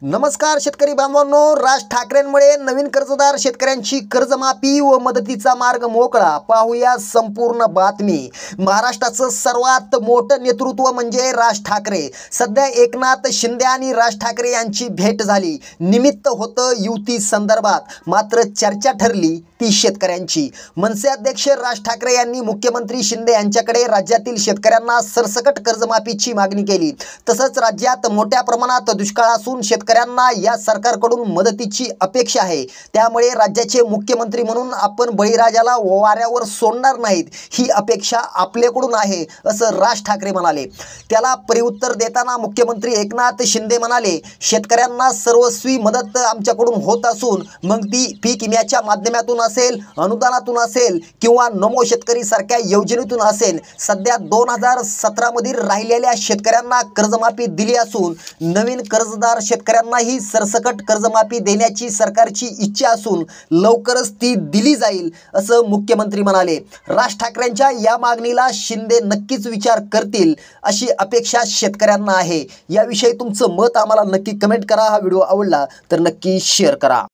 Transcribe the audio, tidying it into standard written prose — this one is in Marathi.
नमस्कार शेतकरी बांधवांनो, राज ठाकरेंमुळे नवीन कर्जदार शेतकऱ्यांची कर्जमाफी व मदतीचा मार्ग मोकळा। पाहूया संपूर्ण बातमी। महाराष्ट्राचं सर्वात मोठं नेतृत्व म्हणजे राज ठाकरे। सध्या एकनाथ शिंदे आणि राज ठाकरे यांची भेट झाली। निमित्त होतं युती संदर्भात, मात्र चर्चा ठरली ती शेतकऱ्यांची। मनसे अध्यक्ष राज ठाकरे यांनी मुख्यमंत्री शिंदे यांच्याकडे राज्यातील शेतकऱ्यांना सरसकट कर्जमाफीची मागणी केली। तसंच राज्यात मोठ्या प्रमाणात दुष्काळ असून शेतकऱ्यांना या सरकारकडून मदतीची अपेक्षा आहे। त्यामुळे राज्याचे मुख्यमंत्री म्हणून आपण बळीराजाला वाऱ्यावर सोडणार नाहीत, ही अपेक्षा आपल्याकडून आहे, असं राज ठाकरे म्हणाले। त्याला परिउत्तर देताना मुख्यमंत्री एकनाथ शिंदे म्हणाले, शेतकऱ्यांना सर्वस्वी मदत आमच्याकडून होत असून मग ती पीक विम्याच्या माध्यमातून असेल, अनुदानातून असेल किंवा नमो शेतकरी सारख्या योजनेतून असेल। सध्या 2017 मधील राहिलेल्या शेतकऱ्यांना कर्जमाफी दिली असून नवीन कर्जदार शेतकऱ्यांनाही सरसकट कर्जमाफी देण्याची सरकारची इच्छा असून लवकरच ती दिली जाईल, असं मुख्यमंत्री म्हणाले। राज ठाकरेंच्या या मागणीला शिंदे नक्कीच विचार करतील अशी अपेक्षा शेतकऱ्यांना आहे। याविषयी तुमचं मत आम्हाला नक्की कमेंट करा। हा व्हिडिओ आवडला तर नक्की शेअर करा।